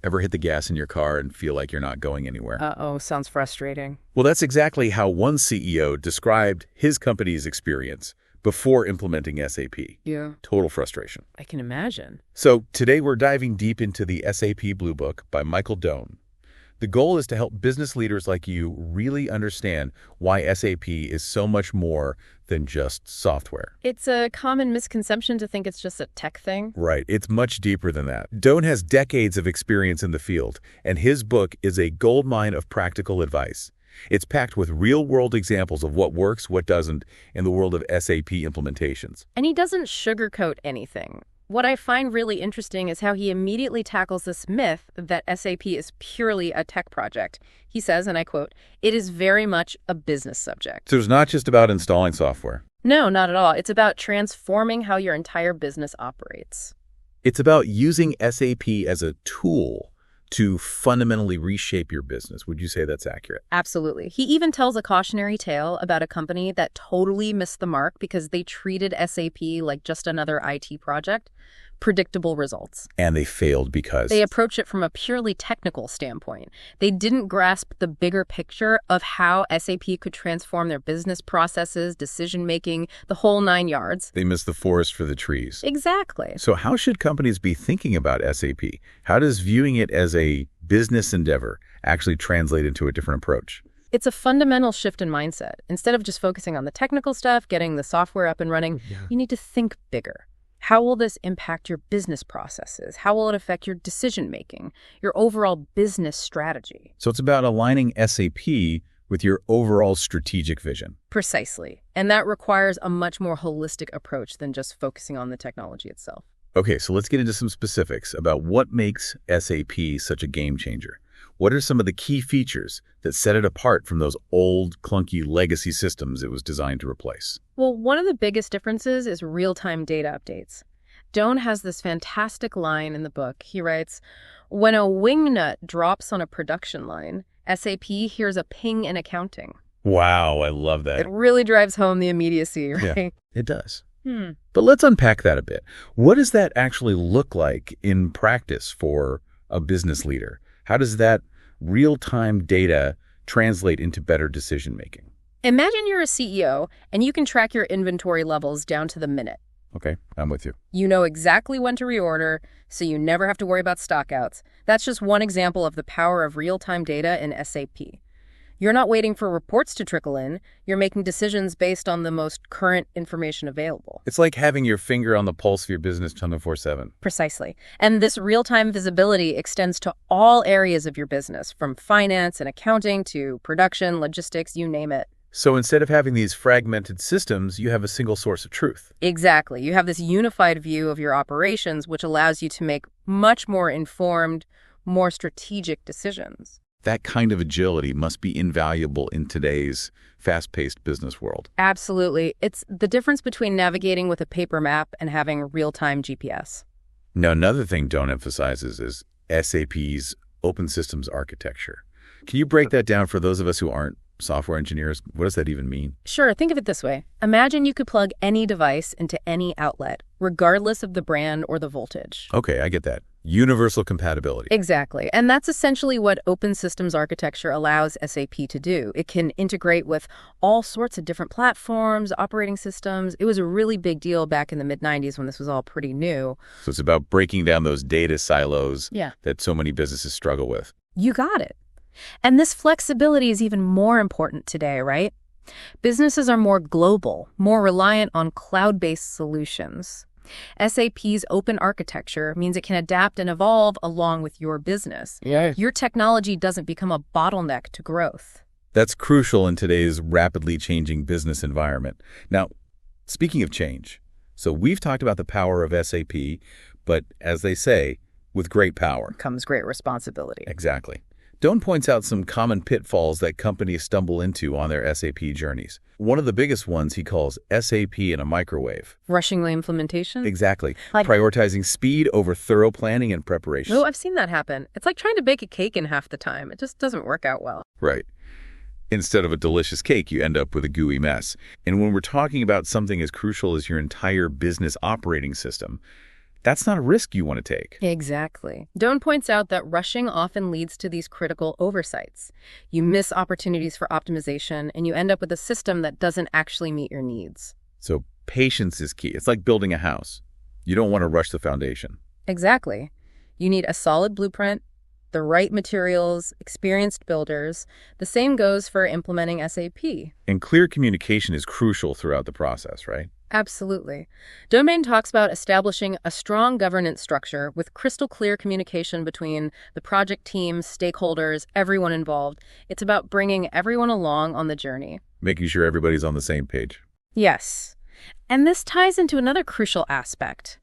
Ever hit the gas in your car and feel like you're not going anywhere? Uh-oh, sounds frustrating. Well, that's exactly how one CEO described his company's experience before implementing SAP. Yeah. Total frustration. I can imagine. So today we're diving deep into the SAP Blue Book by Michael Doan. The goal is to help business leaders like you really understand why SAP is so much more than just software. It's a common misconception to think it's just a tech thing. Right. It's much deeper than that. Doan has decades of experience in the field, and his book is a goldmine of practical advice. It's packed with real-world examples of what works, what doesn't, in the world of SAP implementations. And he doesn't sugarcoat anything. What I find really interesting is how he immediately tackles this myth that SAP is purely a tech project. He says, and I quote, "It is very much a business subject." So it's not just about installing software. No, not at all. It's about transforming how your entire business operates. It's about using SAP as a tool to fundamentally reshape your business. Would you say that's accurate? Absolutely. He even tells a cautionary tale about a company that totally missed the mark because they treated SAP like just another IT project. Predictable results. And they failed because they approach it from a purely technical standpoint. They didn't grasp the bigger picture of how SAP could transform their business processes, decision-making, the whole 9 yards. They missed the forest for the trees. Exactly. So how should companies be thinking about SAP? How does viewing it as a business endeavor actually translate into a different approach? It's a fundamental shift in mindset. Instead of just focusing on the technical stuff, getting the software up and running, you need to think bigger. How will this impact your business processes? How will it affect your decision-making, your overall business strategy? So it's about aligning SAP with your overall strategic vision. Precisely. And that requires a much more holistic approach than just focusing on the technology itself. Okay, so let's get into some specifics about what makes SAP such a game changer. What are some of the key features that set it apart from those old, clunky legacy systems it was designed to replace? Well, one of the biggest differences is real-time data updates. Doan has this fantastic line in the book. He writes, "When a wingnut drops on a production line, SAP hears a ping in accounting." Wow, I love that. It really drives home the immediacy, right? Yeah, it does. But let's unpack that a bit. What does that actually look like in practice for a business leader? How does that real-time data translate into better decision-making? Imagine you're a CEO and you can track your inventory levels down to the minute. Okay, I'm with you. You know exactly when to reorder, so you never have to worry about stockouts. That's just one example of the power of real-time data in SAP. You're not waiting for reports to trickle in. You're making decisions based on the most current information available. It's like having your finger on the pulse of your business 24/7. Precisely. And this real-time visibility extends to all areas of your business, from finance and accounting to production, logistics, you name it. So instead of having these fragmented systems, you have a single source of truth. Exactly. You have this unified view of your operations, which allows you to make much more informed, more strategic decisions. That kind of agility must be invaluable in today's fast-paced business world. Absolutely. It's the difference between navigating with a paper map and having real-time GPS. Now, another thing Doan emphasizes is SAP's open systems architecture. Can you break that down for those of us who aren't software engineers? What does that even mean? Sure, think of it this way. Imagine you could plug any device into any outlet, regardless of the brand or the voltage. Okay, I get that. Universal compatibility. Exactly. And that's essentially what open systems architecture allows SAP to do. It can integrate with all sorts of different platforms, operating systems. It was a really big deal back in the mid-90s when this was all pretty new. So it's about breaking down those data silos Yeah. that so many businesses struggle with. You got it. And this flexibility is even more important today, right? Businesses are more global, more reliant on cloud-based solutions. SAP's open architecture means it can adapt and evolve along with your business. Yeah. Your technology doesn't become a bottleneck to growth. That's crucial in today's rapidly changing business environment. Now, speaking of change, so we've talked about the power of SAP, but as they say, with great power Comes great responsibility. Exactly. Doan points out some common pitfalls that companies stumble into on their SAP journeys. One of the biggest ones he calls SAP in a microwave. Rushing the implementation? Exactly. Like- Prioritizing speed over thorough planning and preparation. Oh, I've seen that happen. It's like trying to bake a cake in half the time. It just doesn't work out well. Right. Instead of a delicious cake, you end up with a gooey mess. And when we're talking about something as crucial as your entire business operating system, That's not a risk you want to take. Exactly. Doan points out that rushing often leads to these critical oversights. You miss opportunities for optimization, and you end up with a system that doesn't actually meet your needs. So patience is key. It's like building a house. You don't want to rush the foundation. Exactly. You need a solid blueprint, the right materials, experienced builders. The same goes for implementing SAP. And clear communication is crucial throughout the process, right? Absolutely. Domain talks about establishing a strong governance structure with crystal clear communication between the project teams, stakeholders, everyone involved. It's about bringing everyone along on the journey. Making sure everybody's on the same page. Yes. And this ties into another crucial aspect: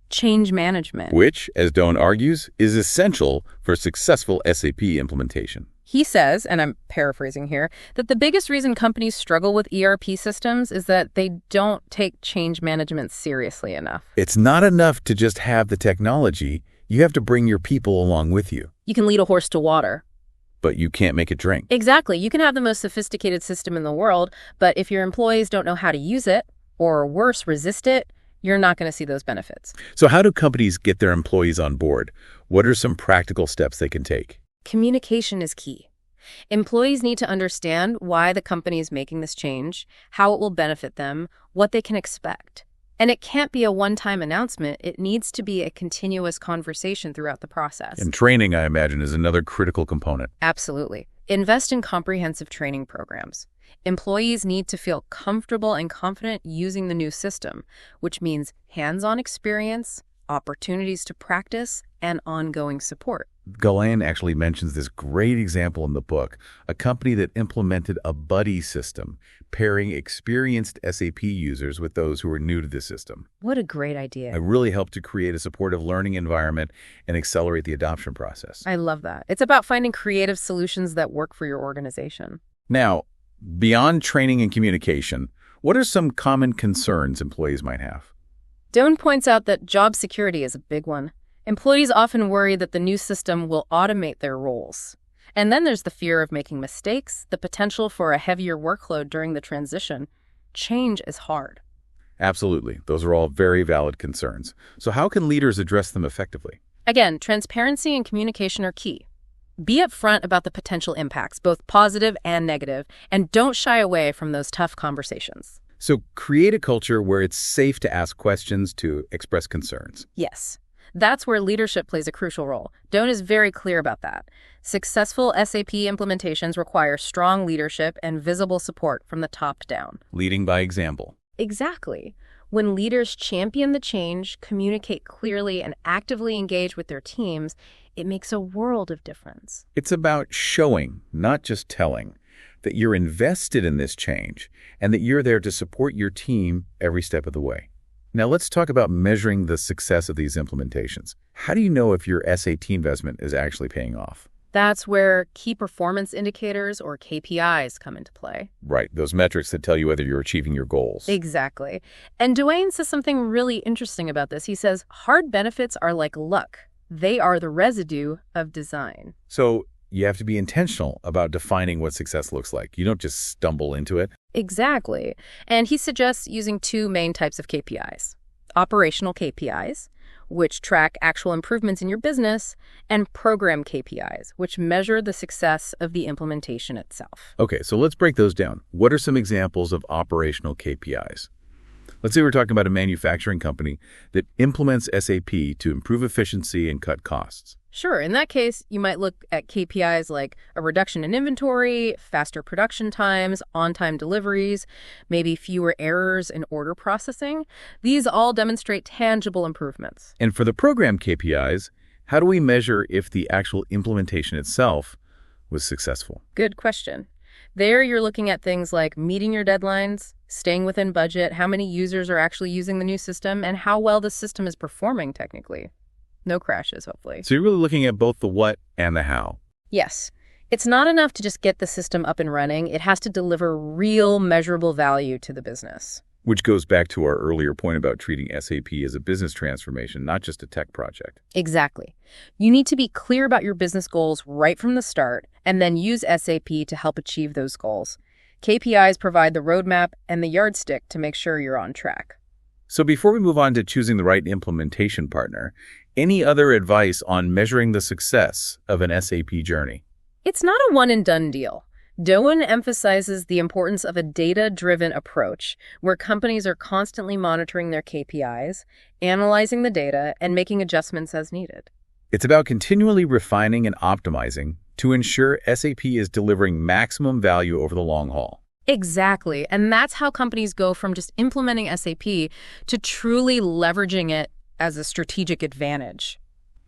change management. Which, as Doan argues, is essential for successful SAP implementation. He says, and I'm paraphrasing here, that the biggest reason companies struggle with ERP systems is that they don't take change management seriously enough. It's not enough to just have the technology. You have to bring your people along with you. You can lead a horse to water. But you can't make it drink. Exactly. You can have the most sophisticated system in the world, but if your employees don't know how to use it, or worse, resist it, you're not going to see those benefits. So how do companies get their employees on board? What are some practical steps they can take? Communication is key. Employees need to understand why the company is making this change, how it will benefit them, what they can expect. And it can't be a one-time announcement. It needs to be a continuous conversation throughout the process. And training, I imagine, is another critical component. Absolutely. Invest in comprehensive training programs. Employees need to feel comfortable and confident using the new system, which means hands-on experience, opportunities to practice, and ongoing support. Ghislain actually mentions this great example in the book, a company that implemented a buddy system, pairing experienced SAP users with those who are new to the system. What a great idea. It really helped to create a supportive learning environment and accelerate the adoption process. I love that. It's about finding creative solutions that work for your organization. Now, beyond training and communication, what are some common concerns employees might have? Doan points out that job security is a big one. Employees often worry that the new system will automate their roles. And then there's the fear of making mistakes, the potential for a heavier workload during the transition. Change is hard. Absolutely. Those are all very valid concerns. So how can leaders address them effectively? Again, transparency and communication are key. Be upfront about the potential impacts, both positive and negative, and don't shy away from those tough conversations. So create a culture where it's safe to ask questions, to express concerns. Yes. That's where leadership plays a crucial role. Doan is very clear about that. Successful SAP implementations require strong leadership and visible support from the top down. Leading by example. Exactly. When leaders champion the change, communicate clearly, and actively engage with their teams, it makes a world of difference. It's about showing, not just telling, that you're invested in this change and that you're there to support your team every step of the way. Now let's talk about measuring the success of these implementations. How do you know if your SAT investment is actually paying off? That's where key performance indicators, or KPIs, come into play. Right, those metrics that tell you whether you're achieving your goals. Exactly. And Duane says something really interesting about this. He says, hard benefits are like luck. They are the residue of design. So you have to be intentional about defining what success looks like. You don't just stumble into it. Exactly. And he suggests using two main types of KPIs. Operational KPIs, which track actual improvements in your business, and program KPIs, which measure the success of the implementation itself. Okay, so let's break those down. What are some examples of operational KPIs? Let's say we're talking about a manufacturing company that implements SAP to improve efficiency and cut costs. Sure. In that case, you might look at KPIs like a reduction in inventory, faster production times, on-time deliveries, maybe fewer errors in order processing. These all demonstrate tangible improvements. And for the program KPIs, how do we measure if the actual implementation itself was successful? Good question. There, you're looking at things like meeting your deadlines, staying within budget, how many users are actually using the new system, and how well the system is performing technically. No crashes, hopefully. So you're really looking at both the what and the how. Yes. It's not enough to just get the system up and running. It has to deliver real, measurable value to the business. Which goes back to our earlier point about treating SAP as a business transformation, not just a tech project. Exactly. You need to be clear about your business goals right from the start, and then use SAP to help achieve those goals. KPIs provide the roadmap and the yardstick to make sure you're on track. So before we move on to choosing the right implementation partner, any other advice on measuring the success of an SAP journey? It's not a one-and-done deal. Doan emphasizes the importance of a data-driven approach, where companies are constantly monitoring their KPIs, analyzing the data, and making adjustments as needed. It's about continually refining and optimizing to ensure SAP is delivering maximum value over the long haul. Exactly. And that's how companies go from just implementing SAP to truly leveraging it as a strategic advantage.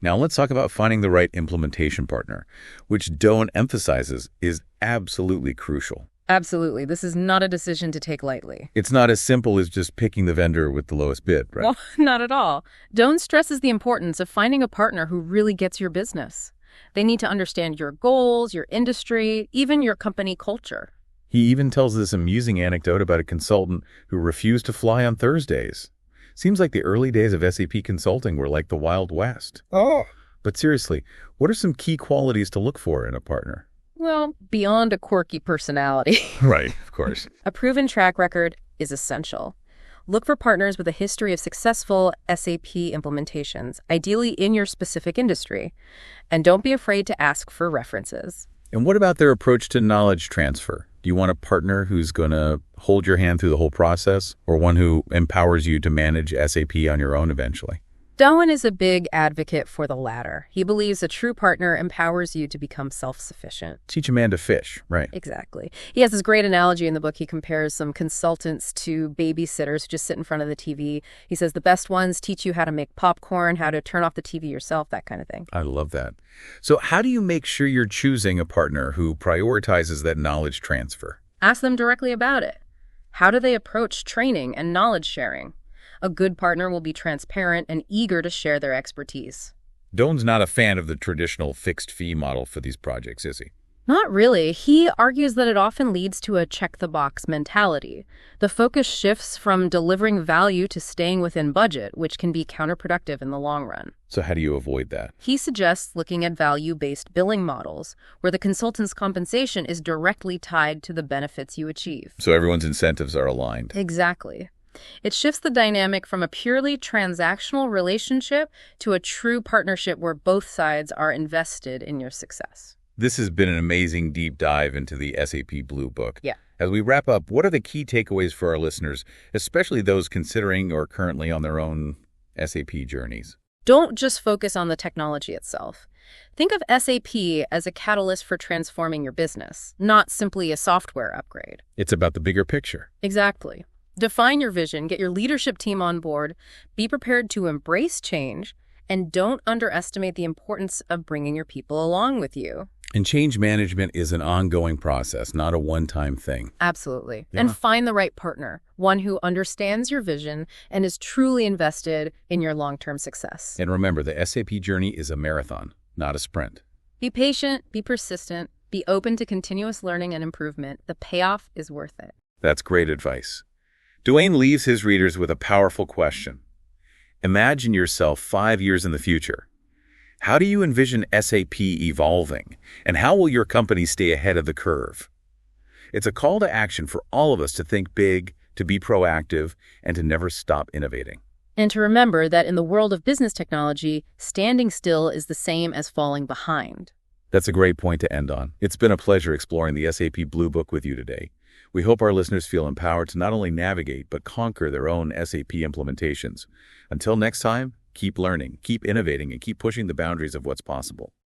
Now let's talk about finding the right implementation partner, which Doan emphasizes is absolutely crucial. Absolutely. This is not a decision to take lightly. It's not as simple as just picking the vendor with the lowest bid, right? Well, not at all. Doan stresses the importance of finding a partner who really gets your business. They need to understand your goals, your industry, even your company culture. He even tells this amusing anecdote about a consultant who refused to fly on Thursdays. Seems like the early days of SAP consulting were like the Wild West. Oh. But seriously, what are some key qualities to look for in a partner? Well, beyond a quirky personality, Right, of course. a proven track record is essential. Look for partners with a history of successful SAP implementations, ideally in your specific industry. And don't be afraid to ask for references. And what about their approach to knowledge transfer? Do you want a partner who's going to hold your hand through the whole process, or one who empowers you to manage SAP on your own eventually? Doan is a big advocate for the latter. He believes a true partner empowers you to become self-sufficient. Teach a man to fish, right? Exactly. He has this great analogy in the book. He compares some consultants to babysitters who just sit in front of the TV. He says the best ones teach you how to make popcorn, how to turn off the TV yourself, that kind of thing. I love that. So how do you make sure you're choosing a partner who prioritizes that knowledge transfer? Ask them directly about it. How do they approach training and knowledge sharing? A good partner will be transparent and eager to share their expertise. Doan's not a fan of the traditional fixed fee model for these projects, is he? Not really. He argues that it often leads to a check-the-box mentality. The focus shifts from delivering value to staying within budget, which can be counterproductive in the long run. So how do you avoid that? He suggests looking at value-based billing models, where the consultant's compensation is directly tied to the benefits you achieve. So everyone's incentives are aligned. Exactly. It shifts the dynamic from a purely transactional relationship to a true partnership where both sides are invested in your success. This has been an amazing deep dive into the SAP Blue Book. Yeah. As we wrap up, what are the key takeaways for our listeners, especially those considering or currently on their own SAP journeys? Don't just focus on the technology itself. Think of SAP as a catalyst for transforming your business, not simply a software upgrade. It's about the bigger picture. Exactly. Define your vision, get your leadership team on board, be prepared to embrace change, and don't underestimate the importance of bringing your people along with you. And change management is an ongoing process, not a one-time thing. Absolutely. Yeah. And find the right partner, one who understands your vision and is truly invested in your long-term success. And remember, the SAP journey is a marathon, not a sprint. Be patient, be persistent, be open to continuous learning and improvement. The payoff is worth it. That's great advice. Duane leaves his readers with a powerful question. Imagine yourself 5 years in the future. How do you envision SAP evolving, and how will your company stay ahead of the curve? It's a call to action for all of us to think big, to be proactive, and to never stop innovating. And to remember that in the world of business technology, standing still is the same as falling behind. That's a great point to end on. It's been a pleasure exploring the SAP Blue Book with you today. We hope our listeners feel empowered to not only navigate, but conquer their own SAP implementations. Until next time, keep learning, keep innovating, and keep pushing the boundaries of what's possible.